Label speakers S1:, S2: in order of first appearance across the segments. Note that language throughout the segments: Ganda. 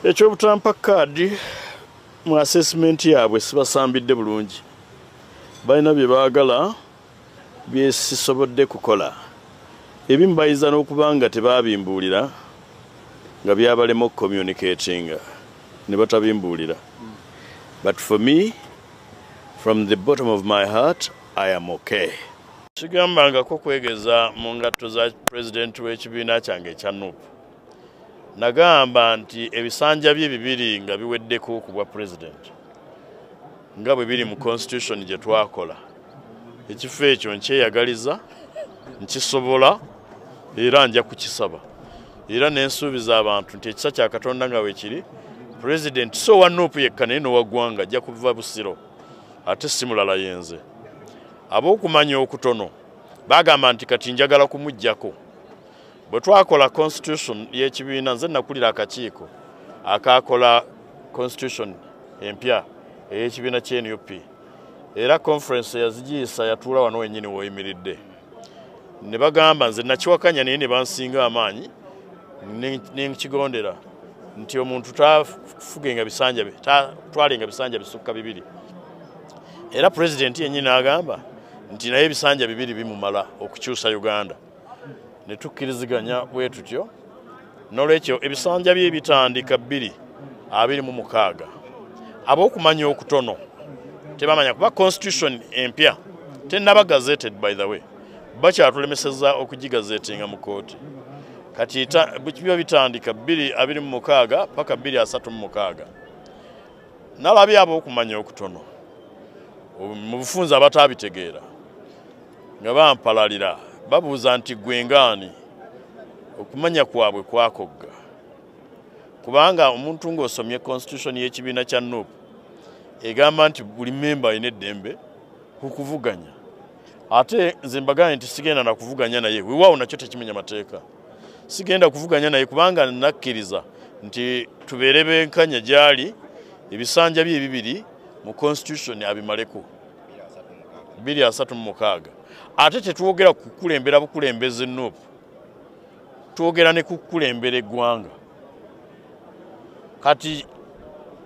S1: Ekyobutampa kaadi mu assessment yaabwe sibasambidde bulungi. Balina bye baagala bye sisobodde kukola. Ebimu bayiza n'okuba nga tebabimbuulira nga byabalema communicating ne batabimbuulira. But for me, from the bottom of my heart, I am okay. Sigambangako kwegeza mu ngatto za president w'ekibiina kyange ekya NUP. Nagamba nti ebisanja bye bibiri nga biweddeko ku bwa president. Nga bwe biri mu constitution gye twakola. Ekifo ekyo nkyeyagaliza, nkisobola, era nja kukisaba. Era n'ensuubiza abantu nti ekisa kya Katonda nga bwe kiri, president so wa NUP yekka naye n'owa ggwanga ajja kuva Busiro. Ate si mulala yenze. Ab'okumanya okutono bagamba nti kati njagala kumuggyako. Bwe twakola constitution y'ekibiina nze nakulira akakiiko akakola constitution empya ey'ekibiina ky'NUP. Era conference yazigiisa yatuula wano wennyini w'oyimiridde. Ne bagamba nze nakiwakanya naye ne bansinga amaanyi ne nkigondera nti omuntu tafugenga bisanja twalenga bisanja bisukka bibiri. Era president yennyini agamba nti naye ebisanja bibiri bimumala okukyusa Uganda. Ne tukkiriziganya bwe tutyo. N'olwekyo ebisanja bye bitandika 226. Ab'okumanya okutono tebamanya kuba constitution empya tennaba gazetted by the way. Bakyatulemesezza okugigazetinga mu kooti. Kati biba bitandika 226 paka 236. Nalabye ab'okumanya okutono mu bufunza abatabitegeera nga bampalalira babuuza nti gwengaani okumanya kwabwe kwakogga. Kubanga omuntu ng'osomye constitution y'ekibiina kya NUP egamba nti buli memba alina eddembe kukuvuganya. Ate nze mbagane nti sigenda na kuvuganya naye, weewaawo nakyo tekimenya mateeka. Sigenda kuvuganya naye kubanga nakkiriza nti tubeere benkanya gy'ali ebisanja bye bibiri mu constitution abimaleko 236. Ate tetwogera kukulembera bukulembeze NUP, twogera ne kukulembera eggwanga. Kati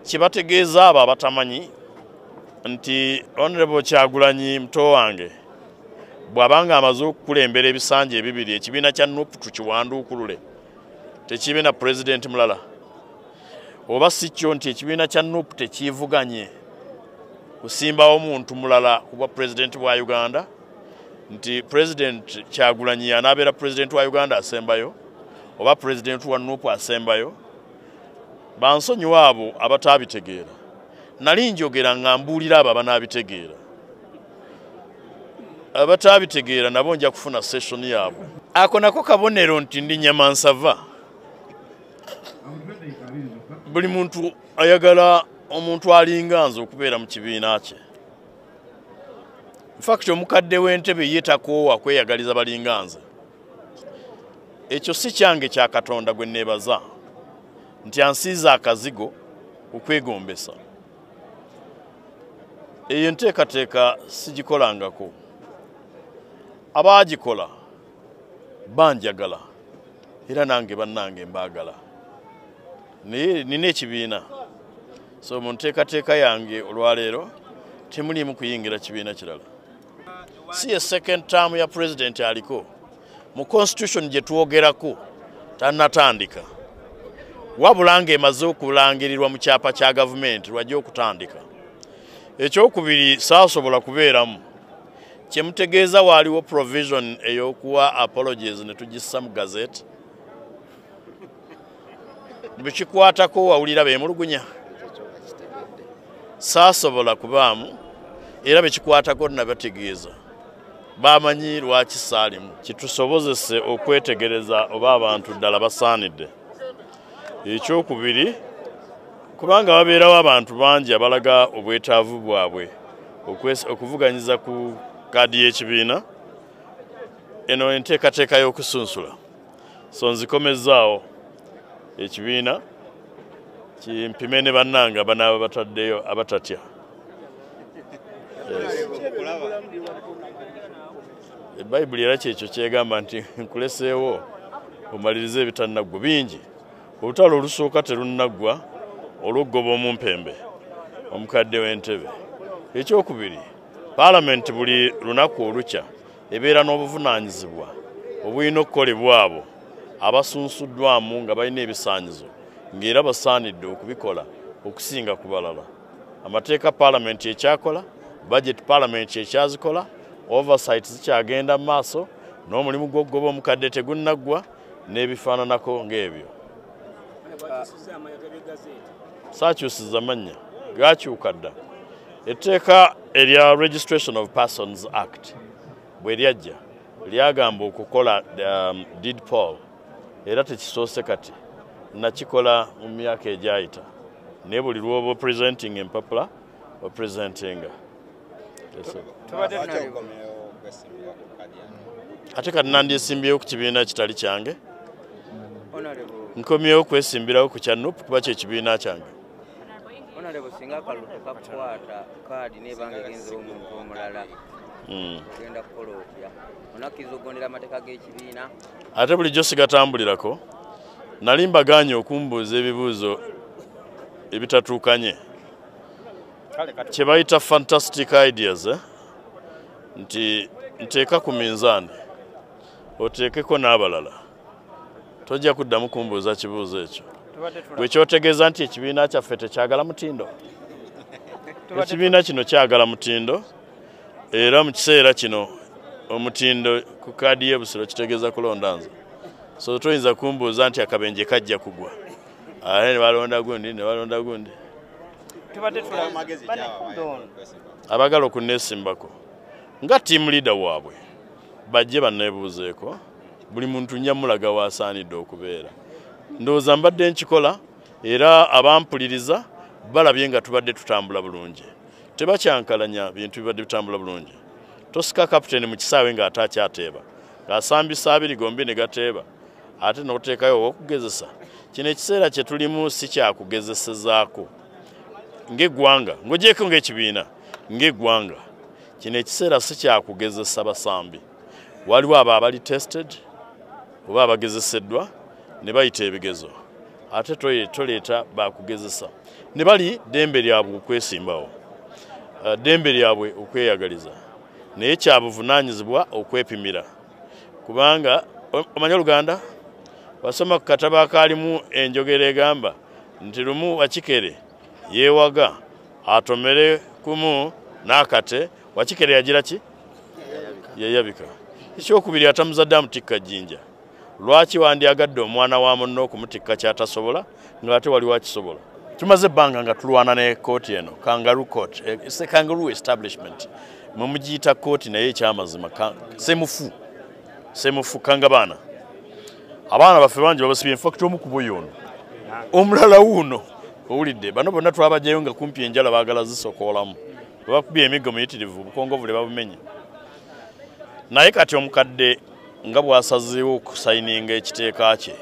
S1: kibategeeza abo abatamanyi nti Honorable Kyagulanyi muto wange bw'abanga amaze okukulembera ebisanja ebibiri ekibiina kya NUP tukiwanduukulule tekibe na president mulala. Oba si kyo nti ekibiina kya NUP tekiivuganye kusimbawo omuntu mulala ku bwa president wa Uganda, nti president Kyagulanyi anaabeera president wa Uganda asembayo oba president wa NUP asembayo. Bansonyiwa abo abatabitegeera. Nali njogera nga mbuulira abo abanaabitegeera. Abatabitegeera nabo nja kufuna session yaabwe. Ako nako kabonero nti ndi Nyamansava. Buli muntu ayagala omuntu alinga nze okubeera mu kibiina kye. In fact omukadde w'entebe ye takoowa kweyagaliza balinga nze. Ekyo si kyange kya Katonda gwe neebaza nti ansiiza akazigo okwegombesa. Eyo nteekateeka sigikolangako. Abaagikola banjagala era nange bannange mbaagala. Naye nina ekibiina. So mu nteekateeka yange olwaleero temuliimu kuyingira kibiina kirala. Si ye second term ya president aliko. Mu constitution gye twogerako tannatandika. Wabula ng'emaze okulangirirwa mu kyapa kya gavumenti lwajja okutandika. Ekyokubiri saasobola kubeeramu. Kye mutegeeza waaliwo provision ey'okuwa apologies ne tugissa mu gazette. Bikikwatako wawulira beemulugunya. Saasobola kubaamu era bekikwatako nabategeeza. Bamanyi lwaki saalimu. Kitusobozese okwetegereza oba abantu ddala basaanidde. Ekyokubiri kubanga babeerawo abantu bangi abalaga obwetaavu bwabwe okuvuganyiza ku kaadi y'ekibiina. Eno enteekateeka y'okusunsula. So nzikomezzaawo ekibiina kimpime ne bannanga banaaba bataddeyo abatatya. Ebayibuli era kyekyo kyegamba nti nkuleseewo omalirize ebitannagwo bingi olutalo olusooka terunnagwa olw'oggoba omumpembe omukadde w'entebe. Ekyokubiri, Paalamenti buli lunaku olukya ebeera n'obuvunaanyizibwa obulina okukolebwa abo abasunsuddwamu nga balina ebisaanyizo ng'era basaanidde okubikola okusinga ku balala. Amateeka Paalamenti ekyakola, budget Paalamenti ekyazikola, oversight zikyagenda mu maaso, n'omulimu gw'okugoba omukadde tegunnaggwa n'ebifaananako ng'ebyo. Saakyusiza mannya, gaakyuka dda. Etteeka erya Registration of Persons Act bwe lyajja lyagamba okukola deed poll era tekisoose kati nakikola mu myaka egyayita naye buli lw'oba presenting empapula opresentinga. Ate kati nandyesimbyewo ku kibiina kitali kyange, nkomyewo kwesimbirawo ku kya NUP kuba kyekibiina kyange.
S2: Singa akalulu tekakukwata kaadi nebanga egenzewo omuntu omulala ogenda kukola otya? Onakkiriza okugondera amateeka g'ekibiina?
S1: Ate bulijjo sigatambulirako. Nali mbaganye okumbuuza ebibuuzo ebitatuukanye kye bayita fantastic ideas, nti nteeka ku minzaani oteekeko n'abalala, tojja kuddamu kumbuuza kibuuzo ekyo. Bwe kyotegeeza nti ekibiina kyaffe tekyagala mutindo. Ekibiina kino kyagala mutindo, era mu kiseera kino omutindo ku kaadi y'ebusiro kitegeeza kulonda nze. So toyinza kumbuuza nti akabenje kajja kugwa. Ne balonda gundi, ne balonda gundi. Abagala okunneesimbako nga team leader waabwe bajje banneebuuzeeko, buli muntu nnyamulaga waasaanidde okubeera. Ndowooza mbadde nkikola era abampuliriza balabye nga tubadde tutambula bulungi. Tebakyankalanya bintu bibadde bitambula bulungi. Tosika kapiteeni mu kisaawe ng'ate akyateeba, ng'asambisa abiri gombi ne gateeba, ate n'oteekayo ow'okugezesa. Kino ekiseera kye tulimu si kyakugezesezaako ng'eggwanga, ng'ogyeko ng'ekibiina ng'eggwanga. Kino ekiseera si kyakugezesa basambi. Waliwo abo abali tested oba abagezeseddwa ne bayita ebigezo, ate toleeta bakugezesa ne bali ddembe lyabwe okwesimbawo, ddembe lyabwe okweyagaliza, naye kyabuvunaanyizibwa okwepimira. Kubanga omanyi Oluganda, wasoma ku katabo akaalimu enjogera egamba nti lumu Wakikere yeewaga atomere kumu n'akate, Wakikere yagira ki? Yayabika. Ekyokubiri atamuzadde amutikka jjinja. Lwaki wandyagadde omwana wa munno okumutikka kyatasobola ng'ate wali wakisobola? Tumaze ebbanga nga tulwana ne kooti eno, Kangaroo Court. It's a kangaroo establishment. Mwe mugiyita kooti naye ekyamazima. Semufu kangabaana. Abaana baffe bangi babasibye, in fact omu ku bo y'ono. Omulala wuuno. Owulidde, bano bonna twabajjayo nga kumpi enjala baagala zisokoolamu. Bakubye emiggo miyitirivu, obukongovule babumenye. Naye kati omukadde nga bwasazeewo okusayininga ekiteeka kye,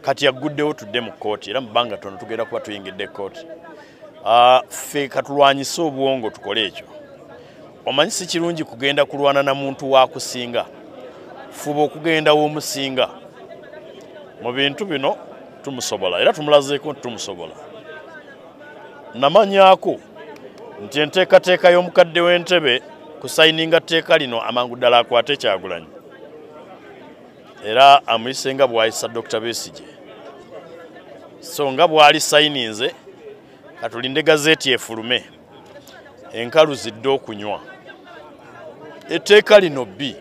S1: kati yagguddewo tudde mu kkooti, era mu bbanga tono tugenda kuba tuyingidde kkooti. Ffe katulwanyise obwongo tukole ekyo. Omanyi si kirungi kugenda kulwana na muntu waakusinga, fuba okugenda w'omusinga. Mu bintu bino tumusobola era tumulazeeko nti tumusobola. Namanyaako nti enteekateeka y'omukadde w'entebe kusayininga tteeka lino amangu ddala akwate Kyagulanyi. Era amuyise nga bw'ayisa Dr. Besigye. So nga bw'ali sayininze, katulinde gazeeti efulume, enkalu zidde okunywa. Etteeka lino bbi.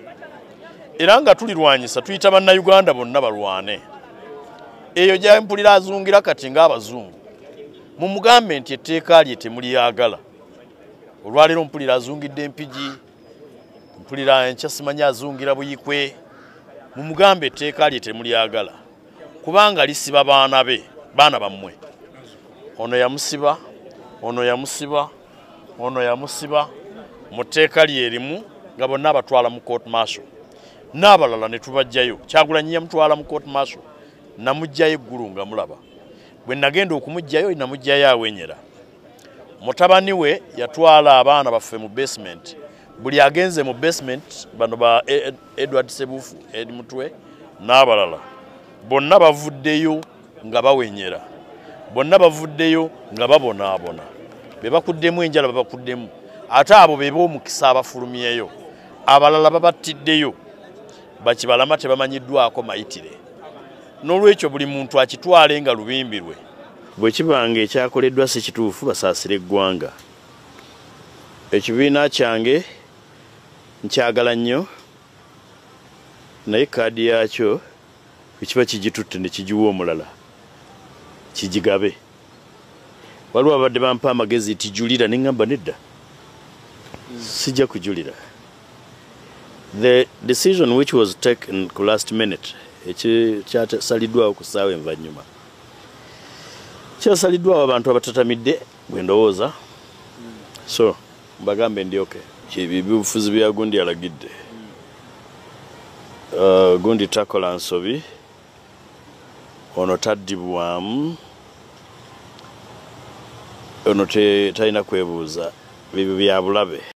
S1: Era nga tulirwanyisa tuyita bannayuganda bonna balwane. Eyo gy'empulira azungira kati ng'abazungu. Mumugambe nti etteeka lye temulyagala. Olwaleero mpulira azungidde empigi, mpulira enkya simanyi azungira Buyikwe. Mumugambe etteeka lye temulyagala kubanga lisiba baana be, baana bammwe. Ono yamusiba, ono yamusiba, ono yamusiba, mu tteeka lye erimu nga bonna abatwala mu court martial. N'abalala ne tubajjayo. Kyagulanyi yamutwala mu court martial, namugjayo eggulu nga mulaba. Bwe nagenda okumugjayo namugjayo awenyera. Mutabani we yatwala abaana baffe mu basement. Buli agenze mu basement bano ba Edward Sebufu, Ed Mutwe n'abalala bonna bavuddeyo nga bawenyera bonna bavuddeyo nga babonaabona be bakuddemu enjala babakuddemu ate abo be b'omukisa abafulumyeyo abalala babattiddeyo bakibalama tebamanyiddwako mayitire n'olwekyo buli muntu akitwale nga lubimbi lwe bwe kibanga ekyakoleddwa si kituufu basaasira eggwanga ekibiina kyange nkyagala nnyo naye kaadi yakyo ekiba kigitutte ne kigiwa omulala kigigabe waliwo abadde bampa amagezi tijulira ne ŋŋamba nedda sijja kujulira the decision which was taken ku last minute ekyasaliddwawo ku ssaawa envanyuma kyasaliddwawo abantu abatatamidde bwe ndowooza so mbagambe ndyoke ebyobufuzi bya gundi alagidde gundi takola nsobi ono taddibwamu ono talina kwebuuza bibyo bya bulabe